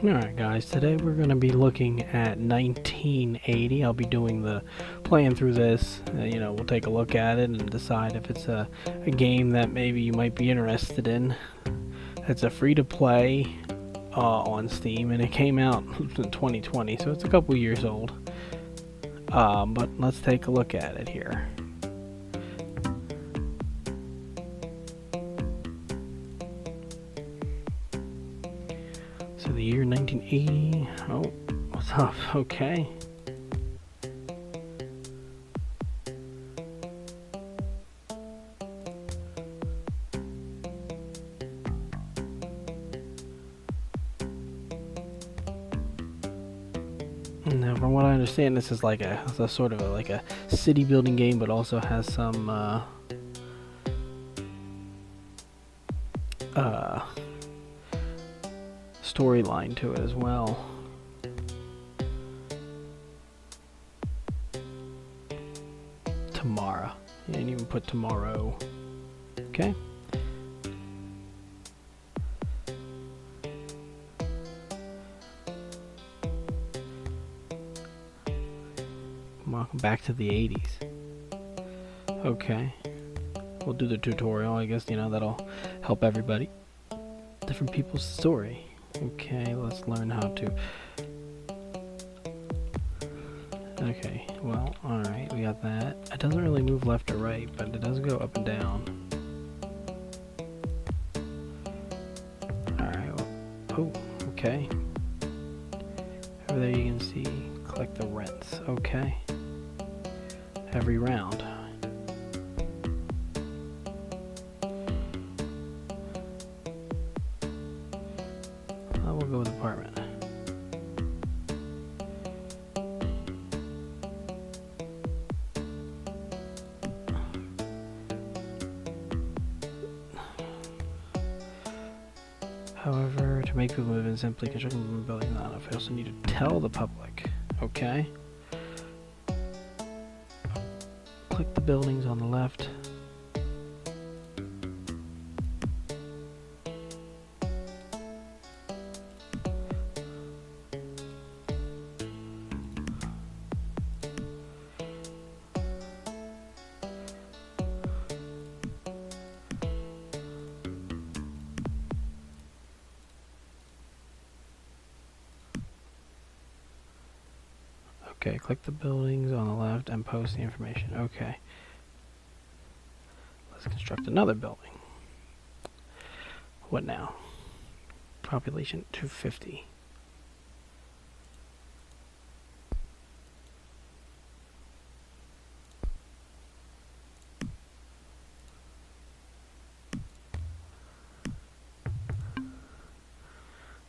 Alright guys, today we're going to be looking at 1980. I'll be doing the playing through this. We'll take a look at it and decide if it's a game that maybe you might be interested in. It's a free-to-play on Steam, and it came out in 2020, so it's a couple years old. But let's take a look at it here. So the year 1980. Oh, what's up? Okay. Now, from what I understand, this is like a sort of like a city building game, but also has some storyline to it as well. Tomorrow. You didn't even put tomorrow. Okay. Welcome back to the 80s. Okay. We'll do the tutorial, I guess, that'll help everybody. Different people's story. Okay, let's learn how to... Okay, well, alright, we got that. It doesn't really move left or right, but it does go up and down. Alright, well, oh, okay. Over there you can see, collect the rents, okay. Every round. We'll go with apartment. However, to make people move in, simply construct a building not enough. I also need to tell the public. Okay. Click the buildings on the left. Okay, click the buildings on the left and post the information. Okay. Let's construct another building. What now? Population 250.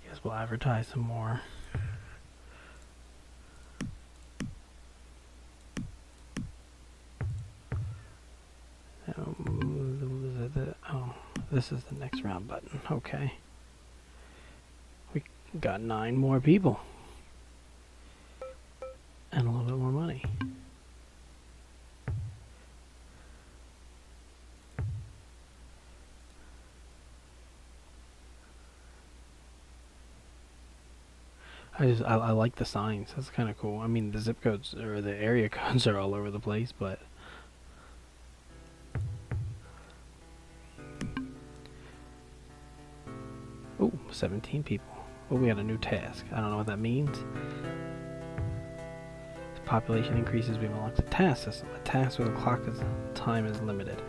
Guess we'll advertise some more. Oh, this is the next round button. Okay. We got 9 more people. And a little bit more money. I like the signs. That's kind of cool. I mean, the zip codes or the area codes are all over the place, but... Oh, 17 people. Oh, we got a new task. I don't know what that means. As population increases, we unlock a task system. A task with a clock as time is limited.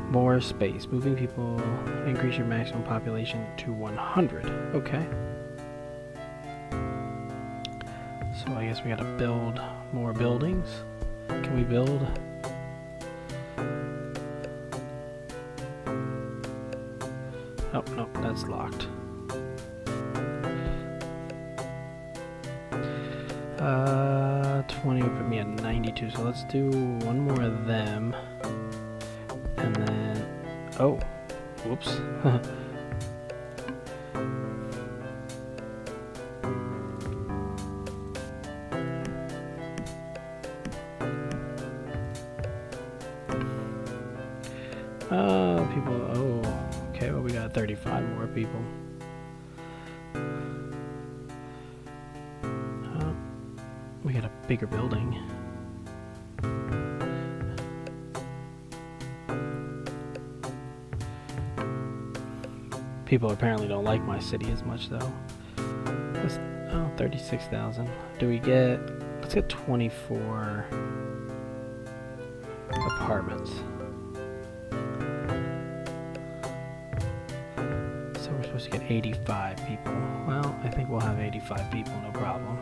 More space. Moving people. Increase your maximum population to 100. Okay. So I guess we gotta build more buildings. Can we build? Oh, nope, that's locked. 20 would put me at 92, so let's do one more of them. And then, oh, whoops. People, oh, okay, well we got 35 more people. We got a bigger building. People apparently don't like my city as much though. Let's, oh, 36,000. Do we get, let's get 24 apartments. So we're supposed to get 85 people. Well, I think we'll have 85 people, no problem.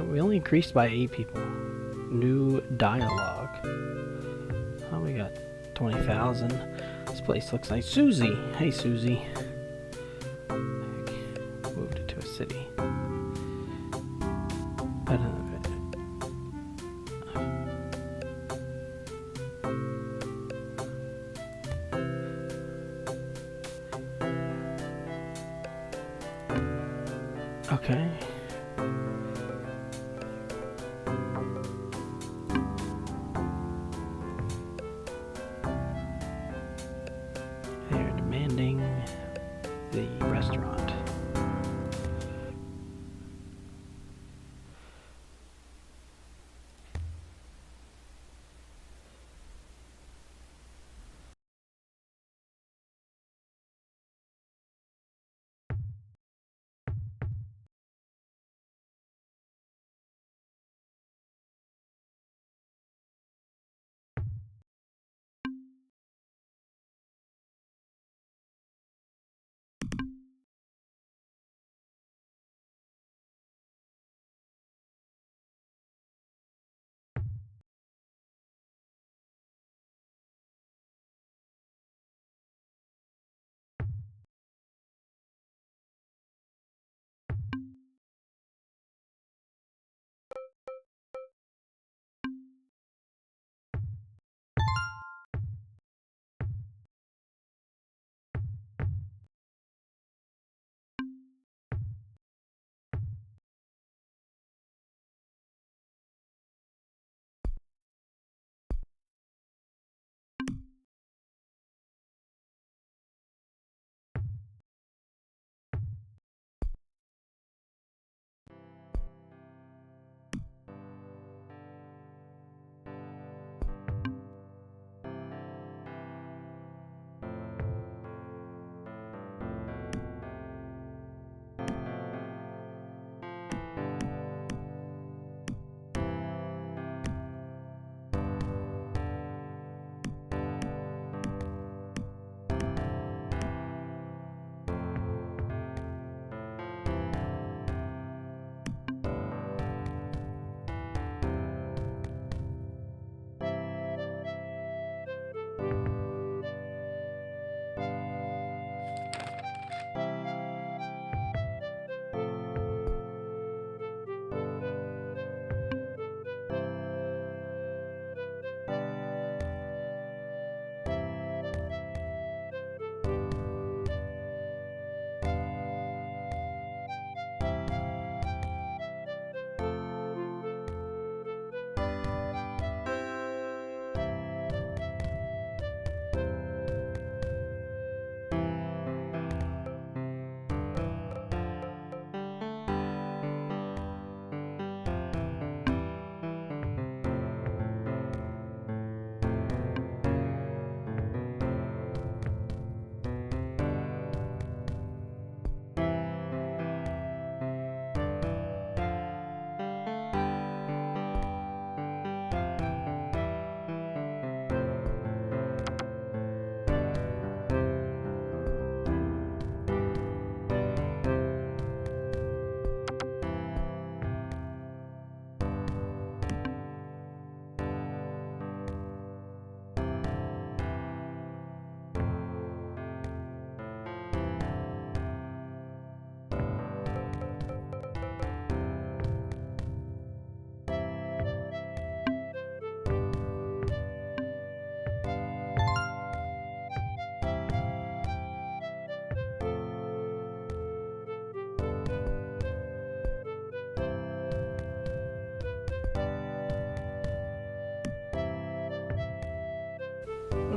We only increased by 8 people. New dialogue. Oh, we got 20,000. This place looks nice. Susie! Hey, Susie. Moved it to a city. Okay. They're demanding the restaurant.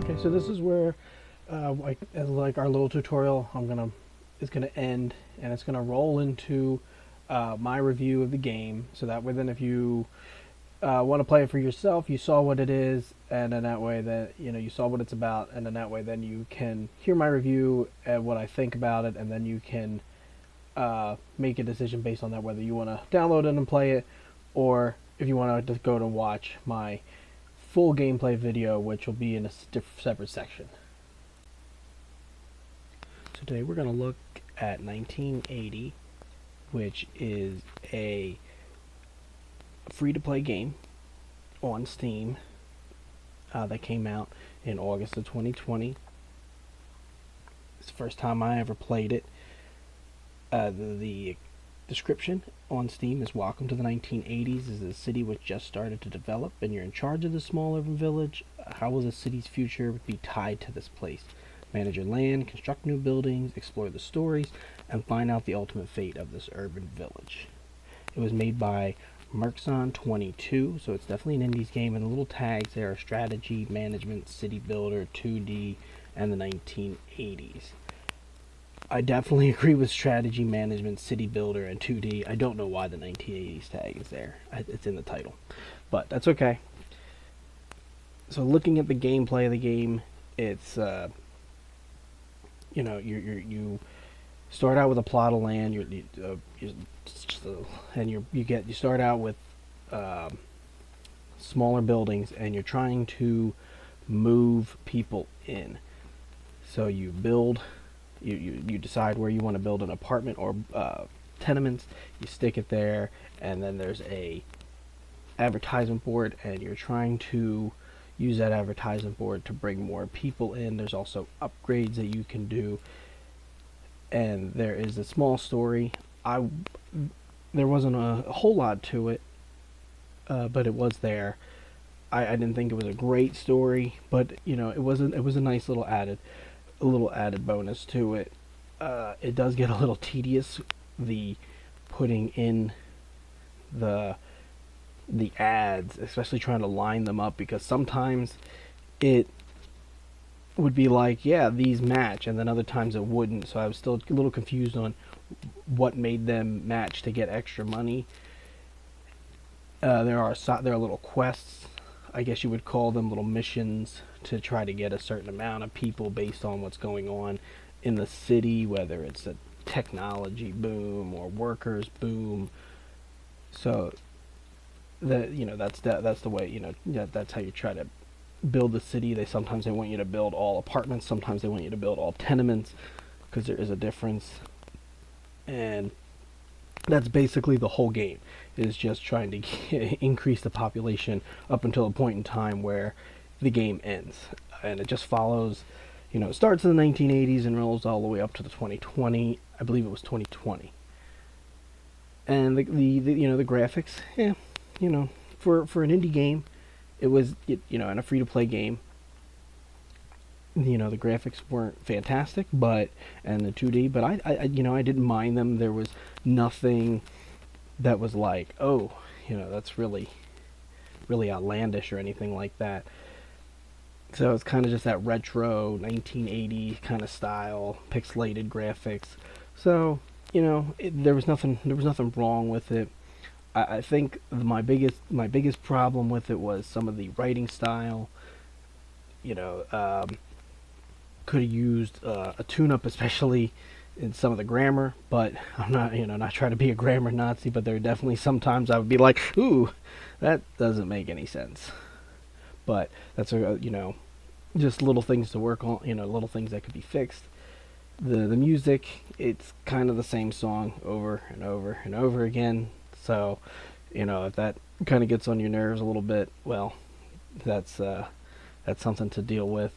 Okay, so this is where, like our little tutorial, is gonna end, and it's gonna roll into my review of the game. So that way, then if you want to play it for yourself, you saw what it is, and then that way that you saw what it's about, and then that way then you can hear my review and what I think about it, and then you can make a decision based on that whether you want to download it and play it, or if you want to just go to watch my full gameplay video, which will be in a separate section. So today we're going to look at 1980, which is a free-to-play game on Steam that came out in August of 2020. It's the first time I ever played it. The description on Steam is: welcome to the 1980s as the city was just started to develop and you're in charge of the small urban village. How will the city's future be tied to this place? Manage your land, construct new buildings, explore the stories, and find out the ultimate fate of this urban village. It was made by Merxon 22, so it's definitely an indies game, and the little tags there are strategy, management, city builder, 2D, and the 1980s. I definitely agree with strategy, management, city builder, and 2D. I don't know why the 1980s tag is there. It's in the title, but that's okay. So looking at the gameplay of the game, it's you start out with a plot of land. You start out with smaller buildings, and you're trying to move people in. So you build. You decide where you want to build an apartment or tenements. You stick it there, and then there's a advertisement board, and you're trying to use that advertisement board to bring more people in. There's also upgrades that you can do, and there is a small story. There wasn't a whole lot to it, but it was there. I didn't think it was a great story, but it was a nice little added bonus to it. It does get a little tedious, the putting in the ads, especially trying to line them up, because sometimes it would be like, yeah, these match, and then other times it wouldn't. So I was still a little confused on what made them match to get extra money. There are little quests, I guess you would call them, little missions to try to get a certain amount of people based on what's going on in the city, whether it's a technology boom or workers boom. So that's the way, that's how you try to build the city. Sometimes they want you to build all apartments, sometimes they want you to build all tenements, because there is a difference. And that's basically the whole game, is just trying to increase the population up until a point in time where the game ends. And it just follows, it starts in the 1980s and rolls all the way up to the 2020. I believe it was 2020. And the graphics, for an indie game, it was, and a free-to-play game, the graphics weren't fantastic, and the 2D, but I didn't mind them. There was nothing that was like, oh, that's really outlandish or anything like that. So it's kind of just that retro 1980 kind of style, pixelated graphics. So there was nothing wrong with it. I think my biggest problem with it was some of the writing style. Could have used a tune-up, especially in some of the grammar. But I'm not trying to be a grammar Nazi. But there are definitely sometimes I would be like, ooh, that doesn't make any sense. But that's just little things to work on. Little things that could be fixed. The music, it's kind of the same song over and over and over again. So, if that kind of gets on your nerves a little bit, well, that's something to deal with.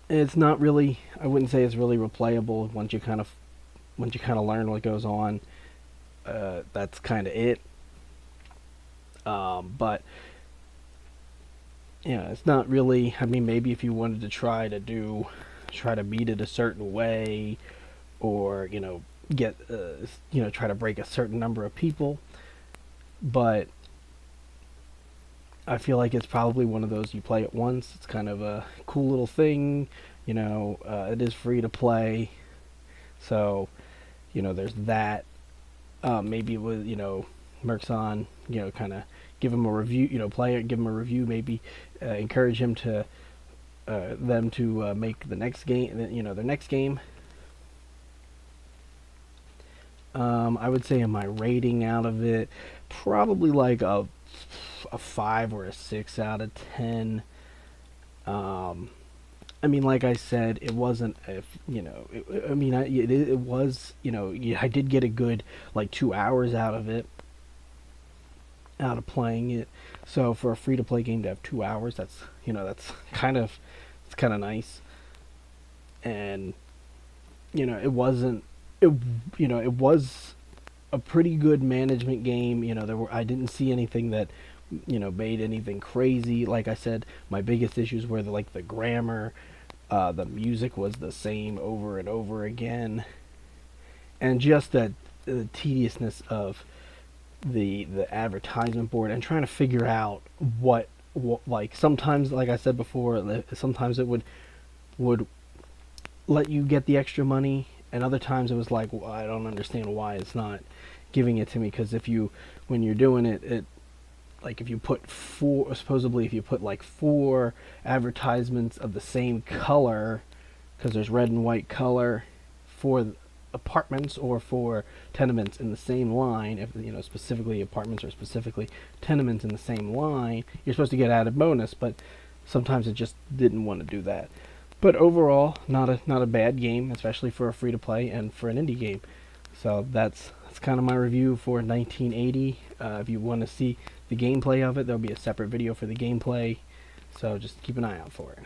It's not really, I wouldn't say it's really replayable once you kind of learn what goes on. That's kind of it. But it's not really. I mean, maybe if you wanted to try to beat it a certain way, or get try to break a certain number of people, but I feel like it's probably one of those you play it once. It's kind of a cool little thing. It is free to play, so there's that. Maybe with Merxon, kind of give him a review. Play it, give him a review. Maybe encourage him to them to make the next game. Their next game. I would say in my rating out of it, probably like a 5 or a 6 out of 10. I mean, like I said, it wasn't, it was, I did get a good, like, 2 hours out of it, out of playing it. So for a free-to-play game to have 2 hours, that's it's kind of nice. And, it wasn't, it was a pretty good management game. I didn't see anything that made anything crazy. Like I said, my biggest issues were the grammar. The music was the same over and over again, and just the tediousness of the advertisement board and trying to figure out what like sometimes, like I said before, sometimes it would let you get the extra money, and other times it was like, well, I don't understand why it's not giving it to me. Because when you're doing it, like if you put supposedly if you put like 4 advertisements of the same color, because there's red and white color for apartments or for tenements in the same line, if specifically apartments or specifically tenements in the same line, you're supposed to get added bonus. But sometimes it just didn't want to do that. But overall, not a bad game, especially for a free to play and for an indie game. So that's kind of my review for 1980. If you want to see the gameplay of it, there'll be a separate video for the gameplay. So just keep an eye out for it.